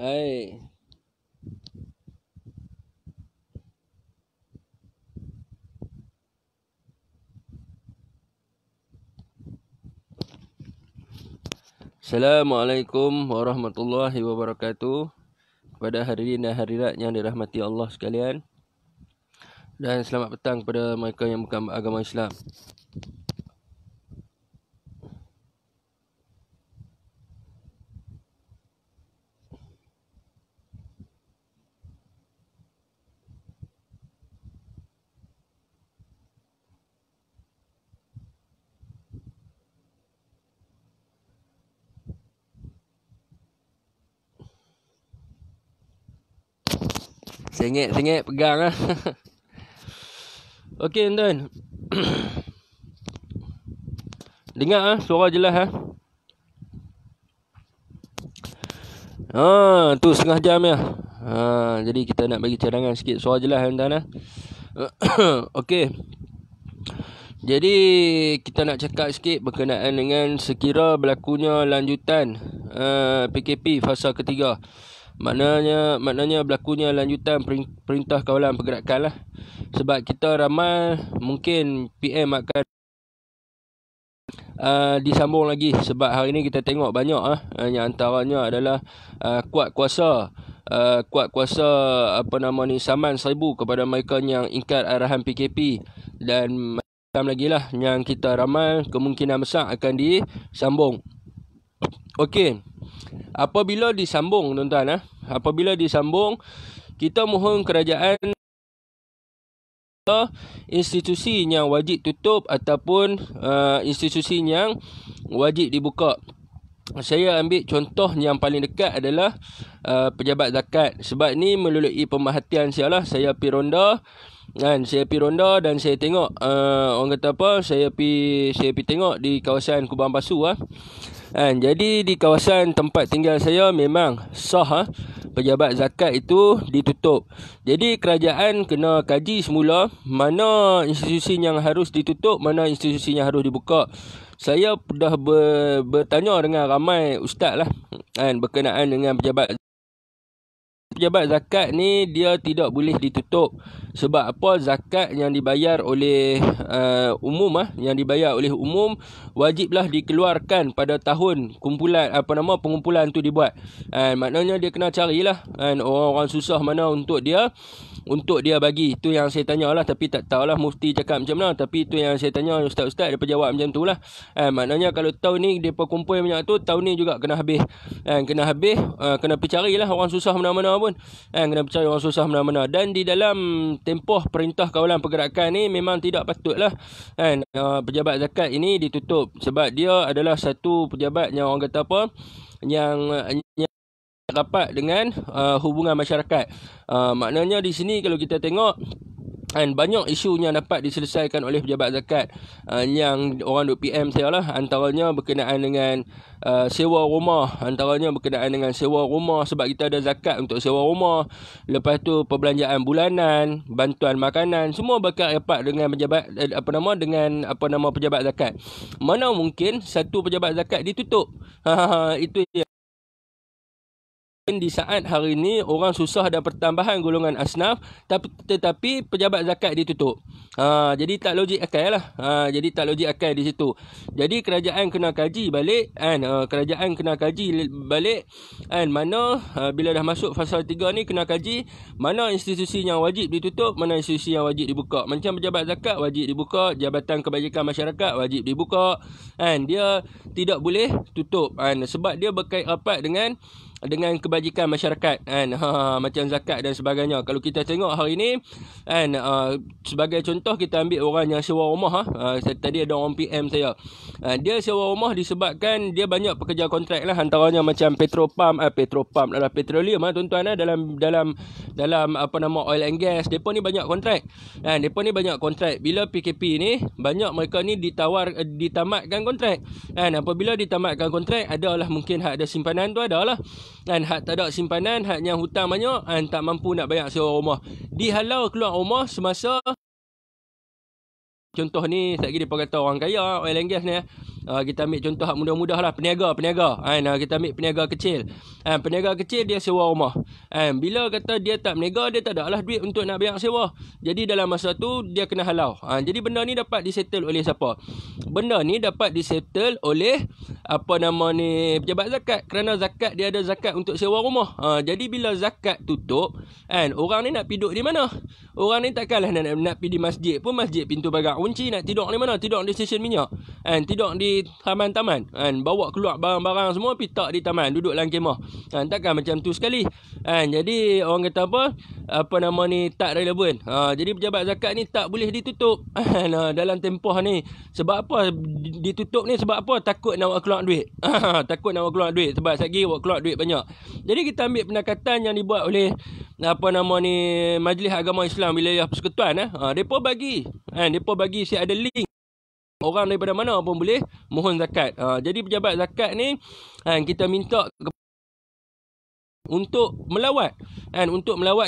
Hai. Assalamualaikum warahmatullahi wabarakatuh. Kepada hadirin dan hadirat yang dirahmati Allah sekalian. Dan selamat petang kepada mereka yang bukan agama Islam. Sengit-sengit pegang lah. Okey tuan. Dengar suara jelas tu setengah jam ya. Jadi kita nak bagi cadangan sikit suara jelas tuan Okey. Jadi kita nak cakap sikit berkenaan dengan sekira berlakunya lanjutan PKP fasa ketiga. Maknanya berlakunya lanjutan perintah kawalan pergerakan lah. Sebab kita ramai mungkin PM akan disambung lagi. Sebab hari ni kita tengok banyak yang antaranya adalah kuat kuasa saman 1000 kepada mereka yang ingkar arahan PKP. Dan macam lagi lah yang kita ramal kemungkinan besar akan disambung. Okey. Apabila disambung tuan-tuan apabila disambung, kita mohon kerajaan institusi yang wajib tutup ataupun institusi yang wajib dibuka. Saya ambil contoh yang paling dekat adalah pejabat zakat. Sebab ni melalui pemerhatian saya pergi ronda. Dan saya pergi ronda dan saya tengok orang kata apa, saya pergi tengok di kawasan Kubang Basu jadi di kawasan tempat tinggal saya memang sah pejabat zakat itu ditutup. Jadi kerajaan kena kaji semula mana institusi yang harus ditutup, mana institusi yang harus dibuka. Saya dah bertanya dengan ramai ustaz lah berkenaan dengan pejabat zakat ni dia tidak boleh ditutup. Sebab apa? Zakat yang dibayar oleh umum wajiblah dikeluarkan pada tahun pengumpulan tu dibuat. Maknanya dia kena carilah orang-orang susah mana untuk dia bagi. Itu yang saya tanyalah, tapi tak tahulah mufti cakap macam mana. Tapi itu yang saya tanya ustaz-ustaz, dia jawab macam tu lah. Maknanya kalau tahun ni dia kumpul banyak tu, tahun ni juga kena habis. Kena pergi carilah orang susah mana-mana pun. Kena pergi cari orang susah mana-mana. Dan di dalam tempoh perintah kawalan pergerakan ni memang tidak patutlah pejabat zakat ini ditutup. Sebab dia adalah satu pejabat yang orang kata apa, yang rapat dengan hubungan masyarakat. Maknanya di sini kalau kita tengok Dan banyak isu yang dapat diselesaikan oleh pejabat zakat yang orang duk PM saya lah. Antaranya berkenaan dengan sewa rumah. Antaranya berkenaan dengan sewa rumah sebab kita ada zakat untuk sewa rumah. Lepas tu perbelanjaan bulanan, bantuan makanan, semua berkat rapat dengan pejabat dengan pejabat zakat. Mana mungkin satu pejabat zakat ditutup. Itu di saat hari ini orang susah ada pertambahan golongan asnaf, tetapi pejabat zakat ditutup. Jadi tak logik akal lah. Jadi tak logik akal di situ. Jadi kerajaan kena kaji balik mana bila dah masuk fasa 3 ni kena kaji mana institusi yang wajib ditutup, mana institusi yang wajib dibuka. Macam pejabat zakat wajib dibuka, Jabatan Kebajikan Masyarakat wajib dibuka. Dia tidak boleh tutup sebab dia berkait rapat dengan kebajikan masyarakat macam zakat dan sebagainya. Kalau kita tengok hari ni sebagai contoh kita ambil orang yang sewa rumah tadi ada orang PM saya. Dia sewa rumah disebabkan dia banyak pekerja kontrak lah, antaranya macam petroleum tuan-tuan dalam oil and gas. Depa ni banyak kontrak. Bila PKP ni banyak mereka ni ditamatkan kontrak. Apabila ditamatkan kontrak adalah mungkin hak ada simpanan tu adalah hak tak ada simpanan, haknya hutang banyak, tak mampu nak bayar sewa rumah, dihalau keluar rumah semasa. Contoh ni, sekejap lagi dia kata orang kaya, oil and gas ni. Kita ambil contoh hak mudah-mudah lah, peniaga. Kita ambil peniaga kecil. Peniaga kecil dia sewa rumah. Bila kata dia tak berniaga, dia tak ada lah duit untuk nak bayar sewa. Jadi dalam masa tu, dia kena halau. Jadi benda ni dapat disettle oleh siapa? Benda ni dapat disettle oleh pejabat zakat. Kerana zakat, dia ada zakat untuk sewa rumah. Jadi bila zakat tutup, orang ni nak pergi duduk di mana? Orang ni takkanlah nak pergi di masjid pun, masjid pintu pagar kunci, nak tidur di mana? Tidur di stesen minyak. Tidur di taman-taman. Bawa keluar barang-barang semua, pitak di taman, duduk dalam kemah. Takkan macam tu sekali. Jadi orang kata tak relevan. Jadi pejabat zakat ni tak boleh ditutup dalam tempoh ni. Sebab apa ditutup ni? Sebab apa? Takut nak keluar duit. Takut nak keluar duit sebab sekejap lagi keluar duit banyak. Jadi kita ambil pendekatan yang dibuat oleh Majlis Agama Islam Wilayah Persekutuan. Depa bagi si ada link orang daripada mana pun boleh mohon zakat. Jadi pejabat zakat ni kita minta untuk melawat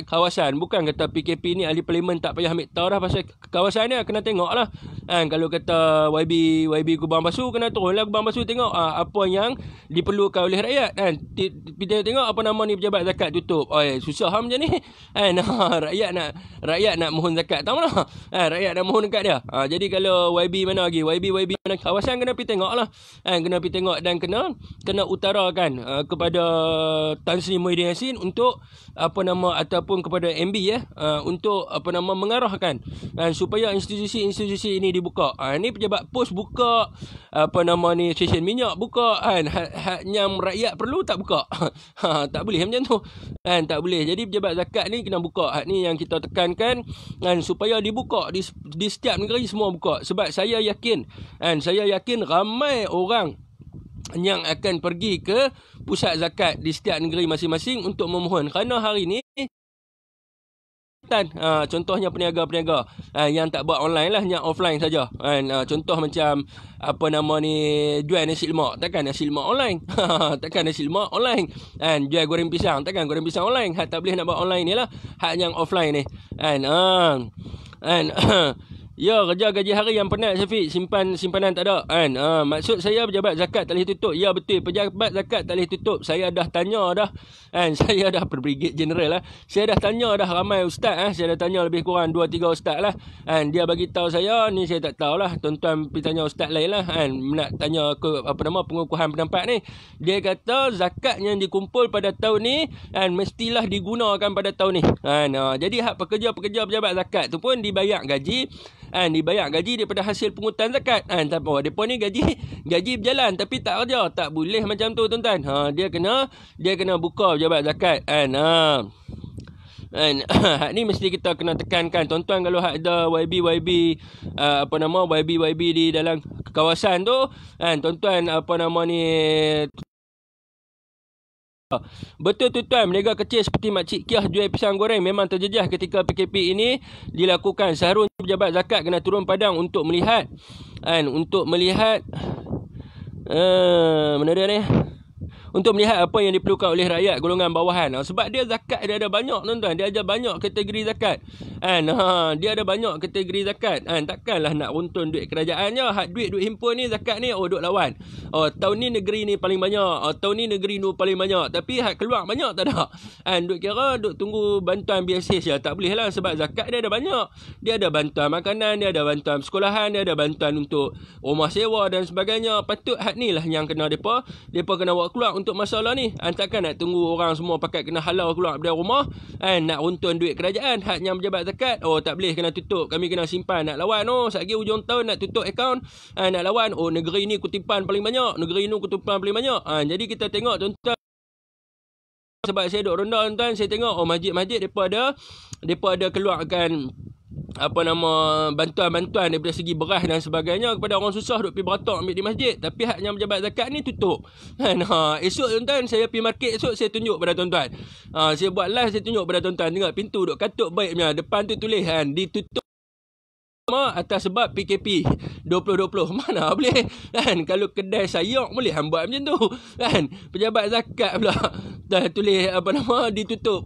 kawasan. Bukan kata PKP ni ahli parlimen tak payah ambil tahu dah pasal kawasan ni, kena tengok lah. Kalau kata YB Kubang Basu, kena turun lah Kubang Basu tengok apa yang diperlukan oleh rakyat. Kita tengok ni pejabat zakat tutup. Susah macam ni. Rakyat nak mohon zakat tahu lah. Rakyat nak mohon dekat dia. Jadi kalau YB mana lagi? YB mana kawasan, kena pergi tengok lah. Kena pergi tengok dan kena utarakan kepada Tan Sri Muhyiddin Yassin untuk ataupun kepada MB untuk mengarahkan supaya institusi ini dibuka. Ini pejabat pos buka, stesen minyak buka, hak yang rakyat perlu tak buka. Tak boleh macam tu. Tak boleh. Jadi pejabat zakat ni kena buka. Hak ni yang kita tekankan supaya dibuka di setiap negeri, semua buka. Sebab saya yakin ramai orang yang akan pergi ke pusat zakat di setiap negeri masing-masing untuk memohon. Kerana hari ni contohnya peniaga-peniaga yang tak buat online lah, yang offline saja. Contoh macam jual nasi lemak, takkan nasi lemak online. Takkan nasi lemak online. Jual goreng pisang, takkan goreng pisang online. Hak tak boleh nak buat online ni lah, hak yang offline ni. Ya, kerja gaji hari yang penat Syafiq, simpanan tak ada maksud saya pejabat zakat tak boleh tutup. Ya betul, pejabat zakat tak boleh tutup. Saya dah tanya dah saya dah Brigadier General lah. Saya dah tanya dah ramai ustaz saya dah tanya lebih kurang 2-3 ustaz lah. Dia bagi tahu saya ni, saya tak tahulah. Tuan-tuan pergi tanya ustaz lain lah nak tanya ke pengukuhan pendapat ni. Dia kata zakat yang dikumpul pada tahun ni mestilah digunakan pada tahun ni. Jadi hak pekerja-pekerja pejabat zakat tu pun dibayar gaji daripada hasil pungutan zakat. Depa ni gaji berjalan tapi tak kerja. Tak boleh macam tu tuan-tuan. Dia kena buka pejabat zakat. Hak ni mesti kita kena tekankan tuan-tuan. Kalau hak ada YB di dalam kawasan tu tuan-tuan Betul tuan, berniaga kecil seperti Makcik Kiah jual pisang goreng memang terjejah ketika PKP ini dilakukan. Seharusnya pejabat zakat kena turun padang untuk melihat mana dia ni? Untuk melihat apa yang diperlukan oleh rakyat golongan bawahan. Sebab dia zakat dia ada banyak tuan-tuan. Dia ada banyak kategori zakat. Dia ada banyak kategori zakat. Takkanlah nak runtun duit kerajaan je. Hak duit himpun ni zakat ni duk lawan. Tahun ni negeri ni paling banyak. Tahun ni negeri ni paling banyak. Tapi hak keluar banyak tak ada. Duk kira duk tunggu bantuan biasa je. Tak boleh lah sebab zakat dia ada banyak. Dia ada bantuan makanan, dia ada bantuan sekolahan, dia ada bantuan untuk rumah sewa dan sebagainya. Patut hak ni lah yang kena depa kena buat keluar untuk masalah ni. Takkan nak tunggu orang semua pakai kena halau keluar dari rumah nak runtun duit kerajaan. Hak yang berjabat zakat tak boleh, kena tutup, kami kena simpan. Nak lawan satgi hujung tahun nak tutup akaun, nak lawan negeri ni kutipan paling banyak, negeri ni kutipan paling banyak. Jadi kita tengok tuan-tuan, sebab saya duduk ronda tuan-tuan, saya tengok masjid-masjid depa ada keluarkan bantuan-bantuan daripada segi beras dan sebagainya kepada orang susah duk pergi beratok ambil di masjid. Tapi hak yang berjabat zakat ni tutup. Esok tuan-tuan saya pergi market, esok saya tunjuk pada tuan-tuan. Saya buat live, saya tunjuk pada tuan-tuan. Tengok pintu duk katuk baiknya, depan tu tulis ditutup atas sebab PKP 2020. Mana boleh kalau kedai sayok boleh buat macam tu pejabat zakat pula dah tulis ditutup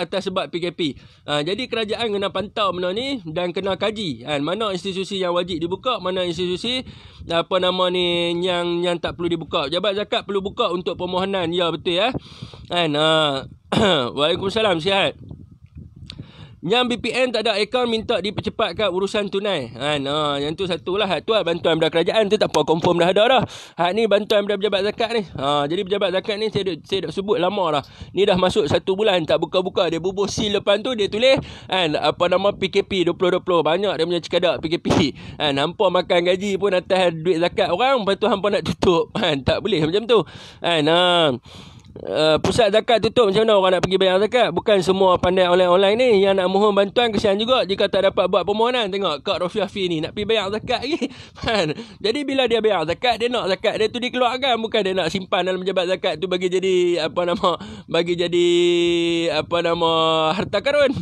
atas sebab PKP. Jadi kerajaan kena pantau benda ni dan kena kaji mana institusi yang wajib dibuka, mana institusi yang tak perlu dibuka. Pejabat zakat perlu buka untuk permohonan, ya betul ya Waalaikumsalam, sihat. Yang BPN tak ada akaun minta dipercepatkan urusan tunai. Yang tu satulah. Hak tu bantuan daripada kerajaan tu tak apa, confirm dah ada dah. Hak ni bantuan daripada pejabat zakat ni. Jadi pejabat zakat ni saya dah sebut lama dah. Ni dah masuk 1 bulan tak buka-buka. Dia bubuh seal depan tu, dia tulis PKP 2020. Banyak dia punya cekadak PKP. Hampa makan gaji pun atas duit zakat orang, lepas tu hampa nak tutup. Tak boleh macam tu. Pusat zakat tutup, macam mana orang nak pergi bayar zakat? Bukan semua pandai online ni yang nak mohon bantuan, kesian juga jika tak dapat buat permohonan. Tengok Kak Rofiah Fi ni nak pergi bayar zakat lagi. Jadi bila dia bayar zakat, dia nak zakat dia tu dikeluarkan, bukan dia nak simpan dalam pejabat zakat tu bagi jadi harta karun.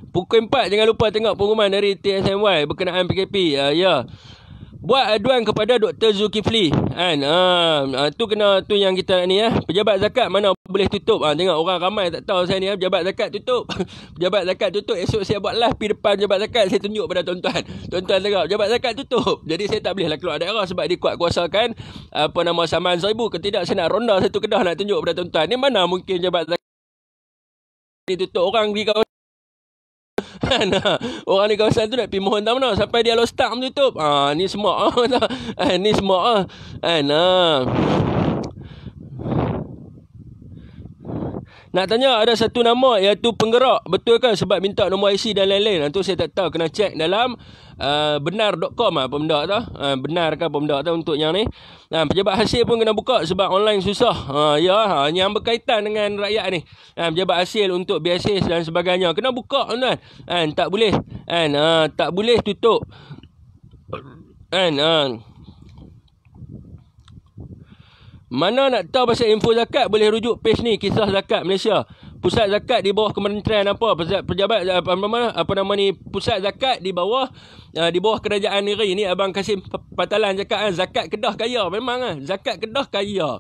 Pukul 4 jangan lupa tengok pengumuman dari TSMY berkenaan PKP. Buat aduan kepada Dr. Zulkifli. Tu yang kita ni pejabat zakat mana boleh tutup. Tengok orang ramai tak tahu saya ni pejabat zakat tutup. Pejabat zakat tutup. Esok saya buat live pergi depan pejabat zakat, saya tunjuk pada tuan-tuan. Tuan-tuan tengok pejabat zakat tutup. Jadi saya tak boleh lah keluar daerah sebab dia kuat kuasakan Saman Zaibu. Ketidak saya nak ronda satu Kedah nak tunjuk pada tuan-tuan. Ni mana mungkin pejabat zakat ditutup, orang di kawasan orang di kawasan tu nak pergi mohon tak mana sampai dia lost start tutup. Ni semua ni semua nak tanya ada satu nama iaitu penggerak, betul kan? Sebab minta nombor IC dan lain-lain. Itu saya tak tahu, kena cek dalam benar.com apa benda tu. Benar ke apa benda tu untuk yang ni. Pejabat hasil pun kena buka sebab online susah. Yang berkaitan dengan rakyat ni. Pejabat hasil untuk BSS dan sebagainya kena buka tuan. Tak boleh tak boleh tutup. Mana nak tahu pasal info zakat, boleh rujuk page ni, Kisah Zakat Malaysia. Pusat zakat di bawah kementerian pejabat pusat zakat di bawah kerajaan negeri ni. Abang Kasim Patalan cakap zakat Kedah kaya. Memang zakat Kedah kaya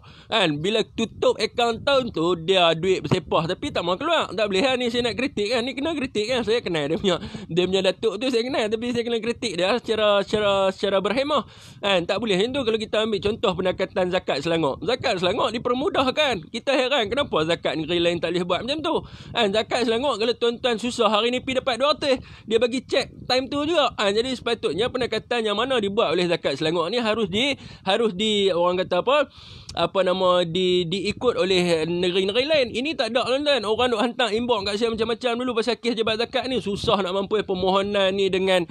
bila tutup akaun tahun tu dia duit bersepah tapi tak mau keluar. Tak boleh ni saya nak kritik ni kena kritik saya kenal dia punya datuk tu, saya kenal, tapi saya kena kritik dia secara berhemah. Tak boleh macam tu. Kalau kita ambil contoh pendekatan zakat Selangor dipermudahkan. Kita heran kenapa zakat negeri lain tak boleh buat macam tu. Zakat Selangor kalau tuan-tuan susah hari ni pergi dapat 200, dia bagi cek time tu juga. Jadi sepatutnya pendekatan yang mana dibuat oleh zakat Selangor ni harus di orang kata diikut oleh negeri-negeri lain. Ini tak ada tuan-tuan. Orang duk hantar inbox kat saya macam-macam dulu pasal kes jabat zakat ni. Susah nak mampu permohonan ni dengan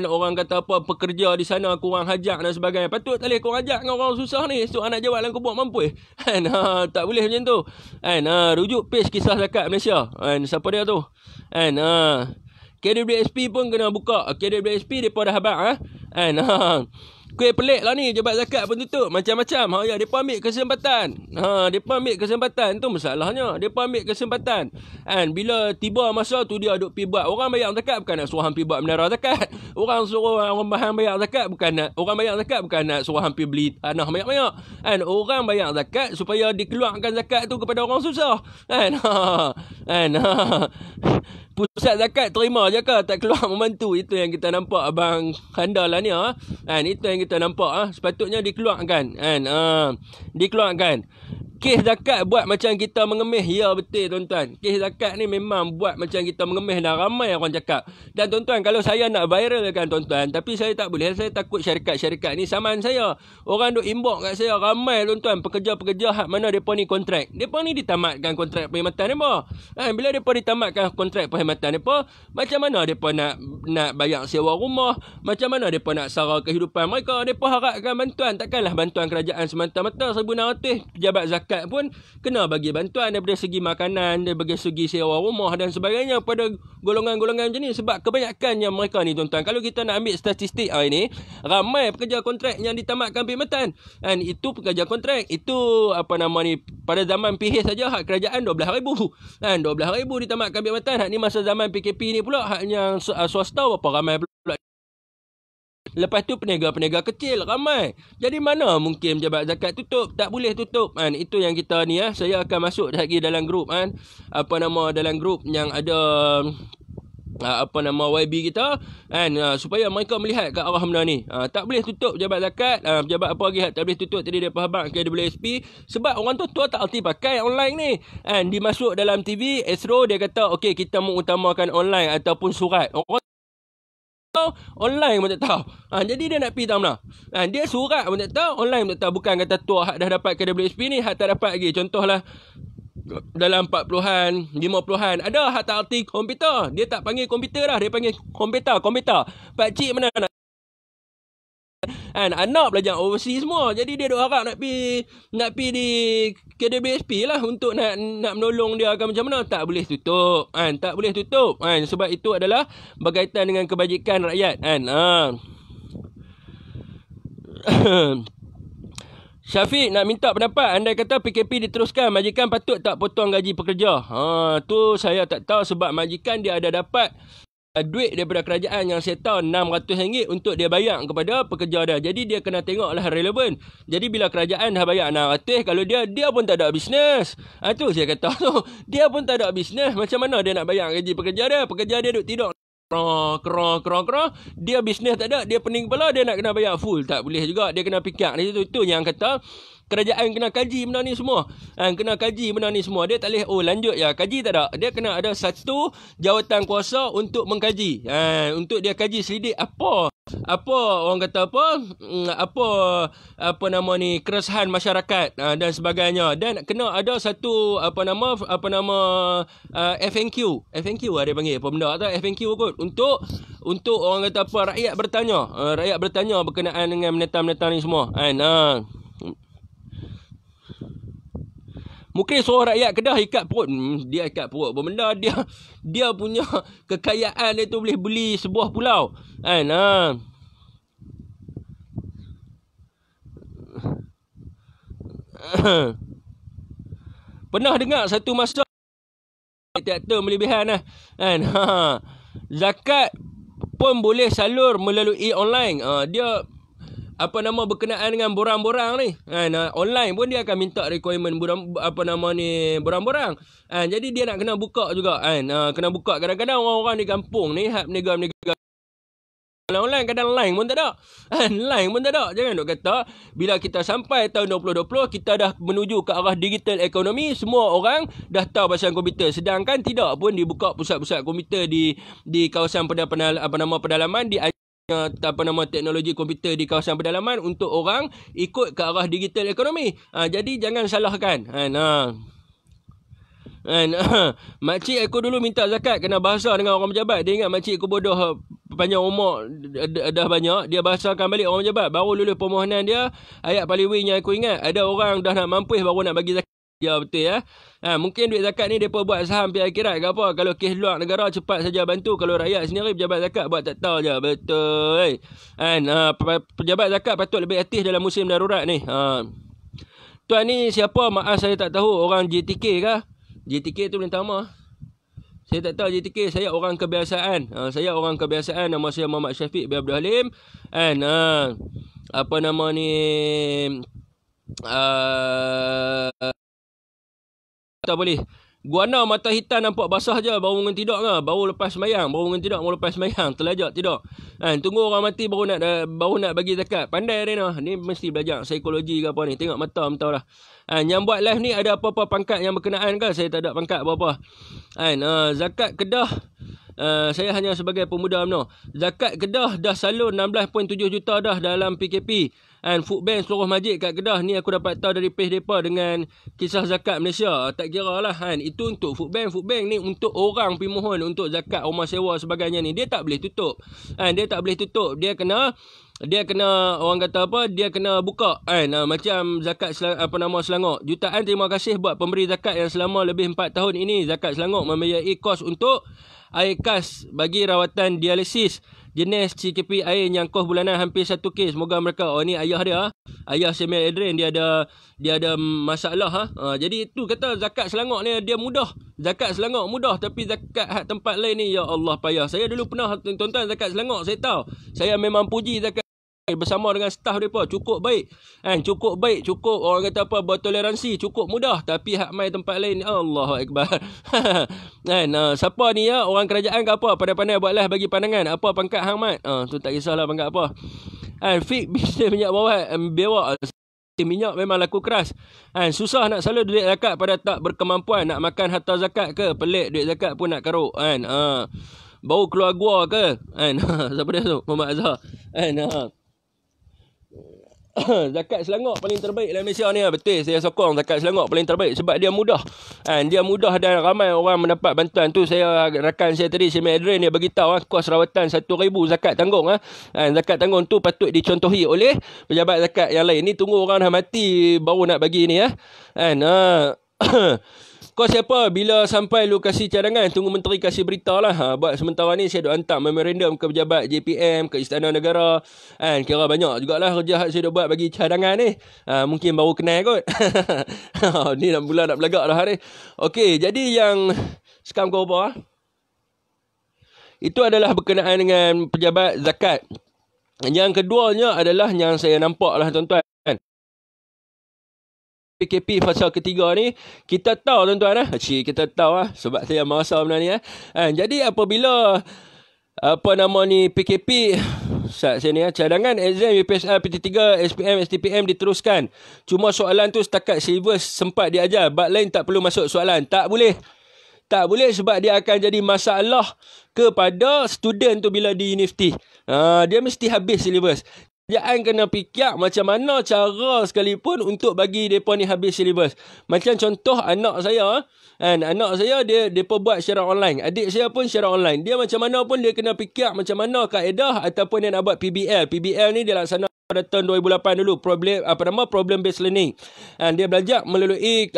orang kata pekerja di sana kurang hajak dan sebagainya. Patut tak boleh kurang hajak dengan orang susah ni. Esok anak jawab dalam kubur mampu. Tak boleh macam tu. Rujuk page Kisah Zakat Malaysia. Siapa dia tu? KWSP pun kena buka. KWSP depa dah habaq kuih pelik lah ni, jabat zakat pun tutup. Macam-macam. Ya, mereka ambil kesempatan. Mereka ambil kesempatan. Tu masalahnya. Mereka ambil kesempatan. Kan, bila tiba masa tu dia duk pergi buat. Orang bayar zakat bukan nak suruh hang pergi buat menara zakat. Orang suruh orang bahan bayar zakat bukan nak. Orang bayar zakat bukan nak suruh hang pergi beli tanah banyak-banyak. Kan, orang bayar zakat supaya dikeluarkan zakat tu kepada orang susah. Kan. Pusat zakat terima je ke tak keluar membantu. Itu yang kita nampak abang handal lah ni. Itu yang kita nampak. Sepatutnya dikeluarkan. Dikeluarkan. Kes zakat buat macam kita mengemis. Ya betul tuan-tuan. Kes zakat ni memang buat macam kita mengemis. Dan ramai orang cakap. Dan tuan-tuan, kalau saya nak viralkan tuan-tuan, tapi saya tak boleh. Saya takut syarikat-syarikat ni saman saya. Orang duk inbox kat saya ramai tuan-tuan. Pekerja-pekerja hak mana mereka ni kontrak. Mereka ni ditamatkan kontrak perkhidmatan mereka. Bila mereka ditamatkan kontrak perkhidmatan mereka, macam mana mereka nak bayar sewa rumah. Macam mana mereka nak sara kehidupan mereka. Mereka harapkan bantuan. Takkanlah bantuan kerajaan semata-mata 1,600. Pejabat zakat pun kena bagi bantuan daripada segi makanan, daripada segi sewa rumah dan sebagainya pada golongan-golongan macam ni. Sebab kebanyakannya mereka ni tuan-tuan, kalau kita nak ambil statistik hari ni, ramai pekerja kontrak yang ditamatkan perkhidmatan. Dan itu pekerja kontrak, itu pada zaman PH saja hak kerajaan 12,000. Dan 12,000 ditamatkan perkhidmatan. Hak ni masa zaman PKP ni pula hak yang swasta berapa ramai pula. Lepas tu peniaga-peniaga kecil ramai. Jadi mana mungkin pejabat zakat tutup? Tak boleh tutup. Itu yang kita ni saya akan masuk lagi dalam grup dalam grup yang ada YB kita supaya mereka melihat ke arah benda ni. Tak boleh tutup pejabat zakat. Pejabat apa lagi tak boleh tutup tadi depa habaq KWSP sebab orang tu tak erti pakai online ni. Dimasuk dalam TV Astro dia kata okey kita mengutamakan online ataupun surat. Orang online pun tak tahu. Jadi dia nak pergi tahu mana. Dia surat pun tak tahu, online pun tak tahu. Bukan kata tu hak dah dapat KWSP ni, hak tak dapat lagi. Contohlah dalam 40-an, 50-an, ada hak tak erti komputer. Dia tak panggil komputer dah, dia panggil komputer. Pak cik mana nak anak belajar overseas semua. Jadi dia duk harap nak pergi di KWSP lah untuk nak menolong dia akan macam mana. Tak boleh tutup. Tak boleh tutup. Sebab itu adalah berkaitan dengan kebajikan rakyat. Syafiq nak minta pendapat. Andai kata PKP diteruskan, majikan patut tak potong gaji pekerja? Tu saya tak tahu sebab majikan dia ada dapat duit daripada kerajaan yang setahun RM600 untuk dia bayar kepada pekerja dia. Jadi dia kena tengoklah relevan. Jadi bila kerajaan dah bayar RM600, kalau dia pun tak ada bisnes. Tu saya kata tu. Dia pun tak ada bisnes. Macam mana dia nak bayar gaji pekerja dia? Pekerja dia duduk tidur. Dia bisnes tak ada. Dia pening kepala, dia nak kena bayar full. Tak boleh juga. Dia kena fikir di situ. Itu yang kata kerajaan kena kaji benda ni semua. Kena kaji benda ni semua. Dia tak boleh lanjut ya. Kaji tak ada. Dia kena ada satu jawatan kuasa untuk mengkaji. Untuk dia kaji selidik apa orang kata keresahan masyarakat dan sebagainya. Dan kena ada satu FNQ. FNQ ada panggil apa benda tu FNQ kot untuk orang kata apa rakyat bertanya berkenaan dengan menetap-menetap ni semua. Mungkin seorang rakyat Kedah ikat perut. Dia ikat perut apa benda. Dia punya kekayaan dia tu boleh beli sebuah pulau. Pernah dengar satu masa teater melebihan zakat pun boleh salur melalui online. Dia berkenaan dengan borang-borang ni. Online pun dia akan minta requirement borang-borang. Jadi dia nak kena buka juga. Kena buka. Kadang-kadang orang-orang di kampung ni hak menega-menega online kadang line pun tak ada. Line pun tak ada. Jangan duk kata bila kita sampai tahun 2020 kita dah menuju ke arah digital ekonomi, semua orang dah tahu pasal komputer. Sedangkan tidak pun dibuka pusat-pusat komputer di kawasan pedalaman di teknologi komputer di kawasan pedalaman untuk orang ikut ke arah digital ekonomi. Jadi jangan salahkan. Makcik aku dulu minta zakat kena bahasa dengan orang pejabat. Dia ingat makcik aku bodoh panjang umur dah banyak. Dia bahasakan balik orang pejabat. Baru lulus permohonan dia, ayat paling wing yang aku ingat, ada orang dah nak mampus baru nak bagi zakat. Ya betul ya. Mungkin duit zakat ni depa buat saham pi akhirat ke apa. Kalau kes luar negara cepat saja bantu. Kalau rakyat sendiri pejabat zakat buat tak tahu je. Betul. Pejabat zakat patut lebih aktif dalam musim darurat ni. Tuan ni siapa? Maaf saya tak tahu. Orang JTK kah? JTK tu minta maaf. Saya tak tahu JTK. Saya orang kebiasaan. Saya orang kebiasaan. Nama saya Muhammad Syafiq bin Abdul Halim. Apa nama ni? Tak boleh. Guana mata hitam nampak basah je. Baru bangun tidur ke? Baru lepas semayang. Baru bangun tidur, baru lepas semayang. Terlajak tidur. Tunggu orang mati baru nak bagi zakat. Pandai Rena. Ni mesti belajar psikologi ke apa ni. Tengok mata mentau dah. Yang buat live ni ada apa-apa pangkat yang berkenaan ke? Saya tak ada pangkat apa-apa. Zakat Kedah. Saya hanya sebagai pemuda UMNO. Zakat Kedah dah salur 16.7 juta dah dalam PKP. Food bank seluruh masjid kat Kedah ni aku dapat tahu dari page mereka dengan kisah zakat Malaysia. Tak kira lah itu untuk food bank. Food bank ni untuk orang pergi mohon untuk zakat rumah sewa sebagainya ni. Dia tak boleh tutup. Dia tak boleh tutup. Dia kena orang kata apa, dia kena buka macam zakat Selangor. Jutaan terima kasih buat pemberi zakat yang selama lebih 4 tahun ini. Zakat Selangor membiayai kos untuk air kas bagi rawatan dialisis jenis CKP air yang kos bulanan hampir 1K. Semoga mereka, ni ayah dia, ayah Samuel Adrian, dia ada masalah. Jadi itu kata zakat Selangor ni dia mudah. Zakat Selangor mudah, tapi zakat hak tempat lain ni ya Allah payah. Saya dulu pernah tonton zakat Selangor, saya tahu. Saya memang puji zakat bersama dengan staf mereka. Cukup baik. Cukup baik. Cukup orang kata apa, bertoleransi. Cukup mudah. Tapi hak mai tempat lain, Allahu Akbar. Siapa ni ya? Orang kerajaan ke apa? Pandai-pandai buat live bagi pandangan. Apa pangkat hang mat? Tu tak kisahlah pangkat apa. Fik bisnes minyak bewak. Minyak memang laku keras. Susah nak salur duit zakat pada tak berkemampuan. Nak makan harta zakat ke? Pelik duit zakat pun nak karuk. Bau keluar gua ke? Siapa dia tu? Muhammad Azhar. Zakat Selangor paling terbaik dalam Malaysia ni. Betul, saya sokong zakat Selangor paling terbaik sebab dia mudah. Dia mudah dan ramai orang mendapat bantuan tu. Saya rakan saya tadi, Samuel Adrian, dia beritahu kos rawatan 1,000 zakat tanggung. Zakat tanggung tu patut dicontohi oleh pejabat zakat yang lain. Ni tunggu orang dah mati baru nak bagi ni. Kau siapa? Bila sampai lokasi cadangan, tunggu menteri kasih berita lah. Buat sementara ni saya duk hantar memorandum ke pejabat JPM, ke Istana Negara. Kira banyak jugalah kerja saya duk buat bagi cadangan ni. Mungkin baru kenal kot. Ni dah mula nak belagak dah ni. Okey, jadi yang skam kau apa? Itu adalah berkenaan dengan pejabat zakat. Yang keduanya adalah yang saya nampak lah tuan-tuan. PKP fasa ketiga ni, kita tahu tuan-tuan kita tahu sebab saya merasa benda ni jadi apabila PKP saat sini cadangan exam UPSR PT3 SPM STPM diteruskan. Cuma soalan tu setakat silibus sempat diajar, bab lain tak perlu masuk soalan. Tak boleh sebab dia akan jadi masalah kepada student tu bila di universiti. Dia mesti habis silibus. Kerajaan kena fikir macam mana cara sekalipun untuk bagi mereka ni habis silibus. Macam contoh anak saya. Anak saya dia buat secara online. Adik saya pun secara online. Dia macam mana pun dia kena fikir macam mana kaedah ataupun dia nak buat PBL. PBL ni dia laksana pada tahun 2008 dulu, problem based learning. Dia belajar melalui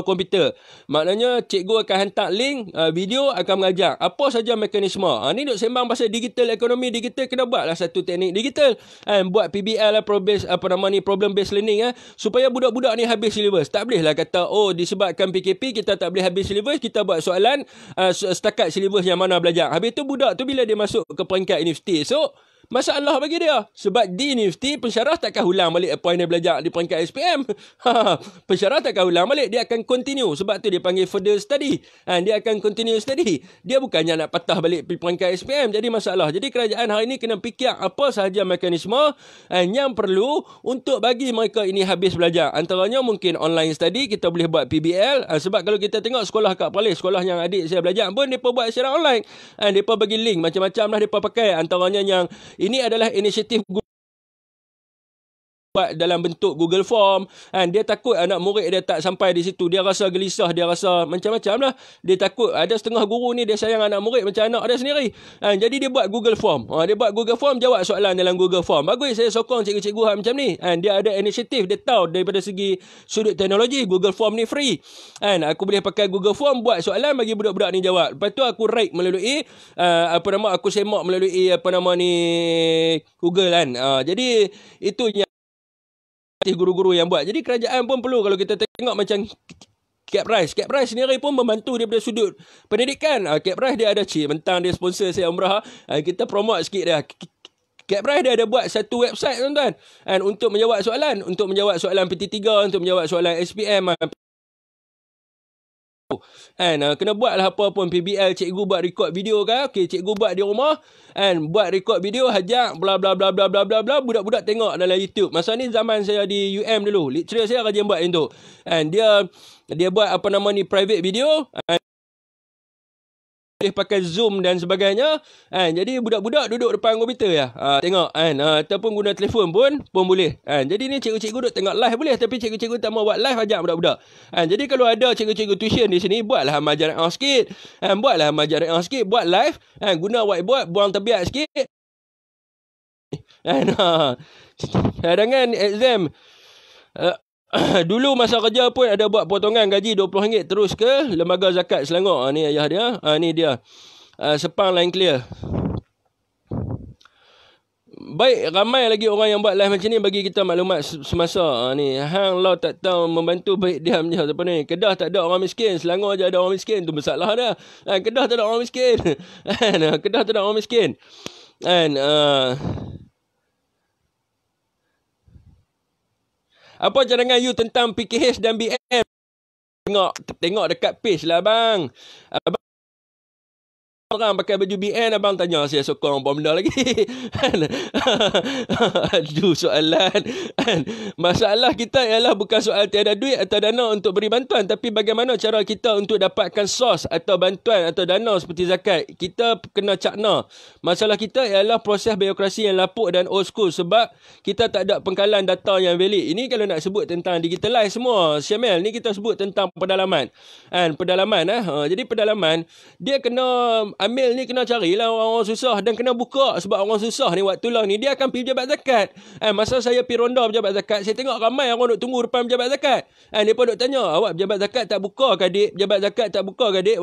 komputer. Maknanya cikgu akan hantar link video, akan mengajar apa saja mekanisme. Ni duk sembang pasal digital ekonomi. Digital kena buatlah satu teknik digital. Buat PBL lah, problem based learning supaya budak-budak ni habis silibus. Tak boleh lah kata disebabkan PKP kita tak boleh habis silibus, kita buat soalan setakat silibus yang mana belajar. Habis tu budak tu bila dia masuk ke peringkat universiti, so masalah bagi dia. Sebab di universiti pensyarah takkan ulang balik apa yang dia belajar di peringkat SPM. Pensyarah takkan ulang balik. Dia akan continue. Sebab tu dia panggil further study. Dia akan continue study. Dia bukannya nak patah balik peringkat SPM. Jadi masalah. Jadi kerajaan hari ini kena fikir apa sahaja mekanisme yang perlu untuk bagi mereka ini habis belajar. Antaranya mungkin online study. Kita boleh buat PBL. Sebab kalau kita tengok sekolah kat Perlis, sekolah yang adik saya belajar pun mereka buat secara online. Mereka bagi link macam-macam lah mereka pakai. Antaranya yang ini adalah inisiatif buat dalam bentuk Google Form. Dia takut anak murid dia tak sampai di situ. Dia rasa gelisah, dia rasa macam-macam lah. Dia takut. Ada setengah guru ni dia sayang anak murid macam anak dia sendiri. Jadi dia buat Google Form. Dia buat Google Form, jawab soalan dalam Google Form. Bagus, saya sokong cikgu-cikgu macam ni. Dia ada inisiatif, dia tahu daripada segi sudut teknologi, Google Form ni free. Aku boleh pakai Google Form, buat soalan, bagi budak-budak ni jawab. Lepas tu aku rate melalui aku semak melalui Google kan. Jadi itu yang guru-guru yang buat. Jadi kerajaan pun perlu, kalau kita tengok macam CapRice sendiri pun membantu daripada sudut pendidikan. CapRice dia ada mentang dia sponsor saya umrah, kita promote sikit dia. CapRice dia ada buat satu website tuan-tuan, untuk menjawab soalan PT3, untuk menjawab soalan SPM. Kena buat lah apa pun PBL, cikgu buat record video kan. Okey, cikgu buat di rumah, buat record video, hajak bla bla bla bla bla bla bla, budak-budak tengok dalam YouTube. Masa ni zaman saya di UM dulu, lecturer saya rajin buat itu. Dia buat private video, boleh pakai Zoom dan sebagainya. Jadi budak-budak duduk depan komputer ya. Tengok ataupun guna telefon pun boleh. Jadi ni cikgu-cikgu duduk tengok live boleh, tapi cikgu-cikgu tak mau buat live, ajak budak-budak. Jadi kalau ada cikgu-cikgu tuition di sini, buatlah amal jariah sikit. Buat live, guna whiteboard, buang tebiat sikit. Dengan exam dulu masa kerja pun ada buat potongan gaji RM20 terus ke Lembaga Zakat Selangor. Ni ayah dia. Ni dia. Sepang line clear. Baik, ramai lagi orang yang buat live macam ni, bagi kita maklumat semasa. Ni hang lau tak tahu membantu, baik diam je apa ni. Kedah tak ada orang miskin, Selangor je ada orang miskin, tu masalah dia. Kedah tak ada orang miskin. Kedah tak ada orang miskin. Apa cadangan you tentang PKH dan BM? Tengok dekat page lah bang. Orang pakai baju BN, abang tanya saya sokong apa benda lagi. Aduh, soalan. Masalah kita ialah bukan soal tiada duit atau dana untuk beri bantuan, tapi bagaimana cara kita untuk dapatkan sos atau bantuan atau dana seperti zakat. Kita kena cakna. Masalah kita ialah proses birokrasi yang lapuk dan old school, sebab kita tak ada pengkalan data yang valid. Ini kalau nak sebut tentang digitalize semua, Syamil, ni kita sebut tentang pedalaman. Jadi pedalaman, dia kena ambil ni, kena carilah orang-orang susah dan kena buka, sebab orang susah ni waktu lah ni dia akan pergi pejabat zakat. Masa saya pergi ronda pejabat zakat, saya tengok ramai orang duk tunggu depan pejabat zakat. Mereka duk tanya, awak pejabat zakat tak buka ke adik? Pejabat zakat tak buka ke adik?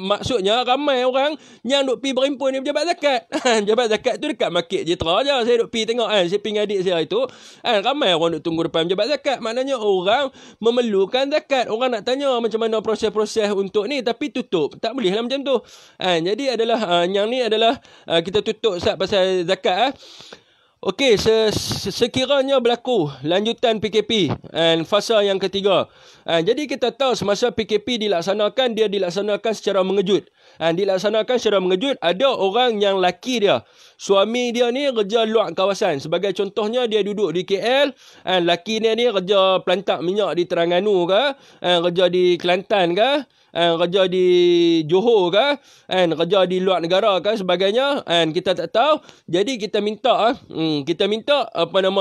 Maksudnya ramai orang yang duk pergi berhimpun di pejabat zakat. Pejabat zakat tu dekat Market Jitra je. Saya duk pergi tengok, saya pergi dengan adik saya itu. Ramai orang duk tunggu depan pejabat zakat. Maknanya orang memerlukan zakat. Orang nak tanya macam mana proses-proses untuk ni, tapi tutup. Tak boleh lah macam tu. Jadi adalah yang ni adalah kita tutup Ustaz pasal zakat. Okey, sekiranya berlaku lanjutan PKP fasa yang ketiga. Jadi kita tahu semasa PKP dilaksanakan, dia dilaksanakan secara mengejut. Ada orang yang laki dia, suami dia ni kerja luar kawasan. Sebagai contohnya, dia duduk di KL, laki dia ni kerja pelantak minyak di Terengganu ke, kerja di Kelantan ke, kerja di Johor ke, kerja di luar negara ke sebagainya, kita tak tahu. Jadi kita minta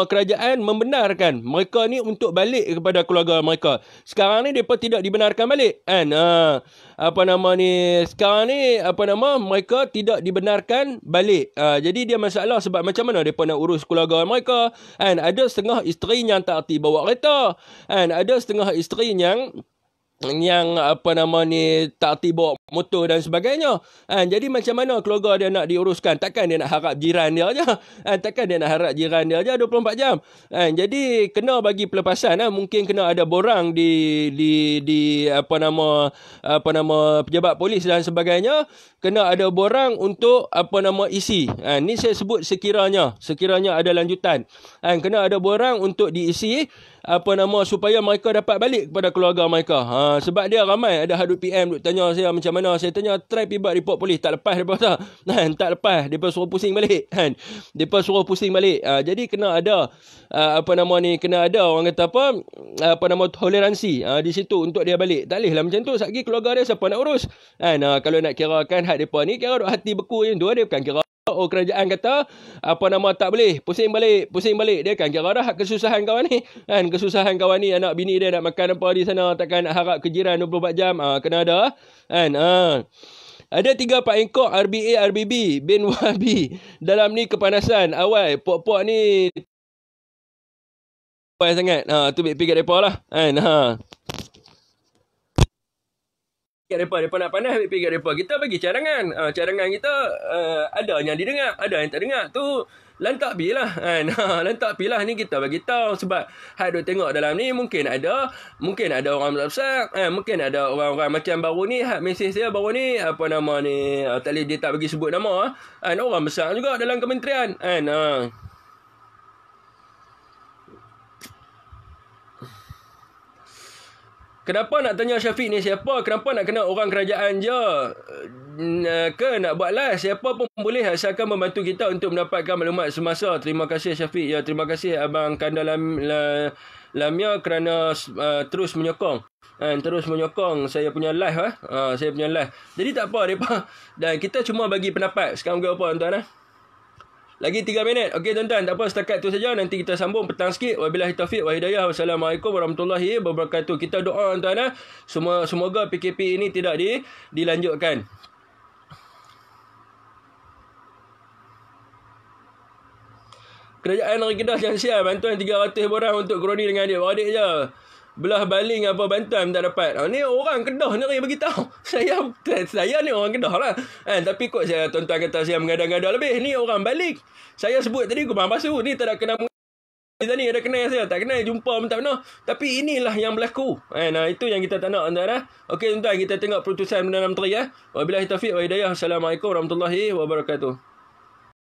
kerajaan membenarkan mereka ni untuk balik kepada keluarga mereka. Sekarang ni mereka tidak dibenarkan balik. Sekarang ni mereka tidak dibenarkan balik. Jadi dia masalah sebab macam mana mereka nak urus keluarga mereka. Ada setengah isteri yang tak erti bawa kereta. Ada setengah isteri yang tak erti bawa motor dan sebagainya. Jadi macam mana keluarga dia nak diuruskan? Takkan dia nak harap jiran dia aja. 24 jam. Jadi kena bagi pelepasan. Mungkin kena ada borang di pejabat polis dan sebagainya. Kena ada borang untuk isi. Ni saya sebut sekiranya ada lanjutan. Kena ada borang untuk diisi supaya mereka dapat balik kepada keluarga mereka. Sebab dia ramai ada hadut PM duk tanya saya macam mana. Saya tanya, try pergi buat report polis. Tak lepas depa tak. Tak lepas, depa suruh pusing balik. Jadi kena ada kena ada orang kata toleransi di situ untuk dia balik. Tak boleh lah macam tu. Satgi keluarga dia siapa nak urus? Kalau nak kirakan hak depa ni, kira duk hati beku je tu, dia bukan kira Oh, kerajaan kata apa nama tak boleh, pusing balik. Dia kan kira dah kesusahan kawan ni kan, kesusahan kawan ni, anak bini dia nak makan apa di sana, takkan nak harap ke jiran 24 jam. Kena ada kan. Ada 3-4 ekor RBA RBB bin Wahabi dalam ni kepanasan awal. Pok-pok ni panas sangat. Tu pikir depa lah kan. Depa nak panas, ambil pergi kat depa. Kita bagi cadangan. Cadangan kita ada yang didengar, ada yang tak dengar. Tu lantak pi lah kan. Lantak pi lah ni kita bagi tahu sebab hak duk tengok dalam ni mungkin ada orang besar, mungkin ada orang-orang macam baru ni hak mesej saya baru ni apa nama ni, tak boleh dia tak bagi sebut nama kan, orang besar juga dalam kementerian kan. Kenapa nak tanya Syafiq ni siapa? Kenapa nak kena orang kerajaan je? Ke nak buat live? Siapa pun boleh asalkan membantu kita untuk mendapatkan maklumat semasa. Terima kasih Syafiq. Ya, terima kasih Abang Kanda Lamia kerana terus menyokong. Terus menyokong saya punya live. Saya punya live. Jadi tak apa mereka. Dan kita cuma bagi pendapat. Sekarang pukul apa tuan-tuan? Lagi 3 minit. Okey tuan-tuan, tak apa, setakat tu saja. Nanti kita sambung petang sikit. Wabillahi taufiq wa hidayah. Wassalamualaikum warahmatullahi wabarakatuh. Kita doa tuan-tuan, semoga PKP ini tidak dilanjutkan. Kerajaan Negeri Kedah jangan siap bantuan 300 orang untuk kroni dengan adik-beradik je. Belah baling apa bantuan tak dapat. Ni orang Kedah ni bagi tahu. Saya ni orang Kedah lah. Tapi kok saya tuan-tuan kata saya mengada-ngada lebih. Ni orang balik. Saya sebut tadi Kubang Pasu. Ni tak ada kena ni ada kenal saya. Tak kenal jumpa pun tak pernah. Tapi inilah yang berlaku. Itu yang kita tak nak tuan-tuan. Okey tuan-tuan, kita tengok putusan Perdana Menteri. Wabillahi taufiq wa hidayah. Assalamualaikum warahmatullahi wabarakatuh.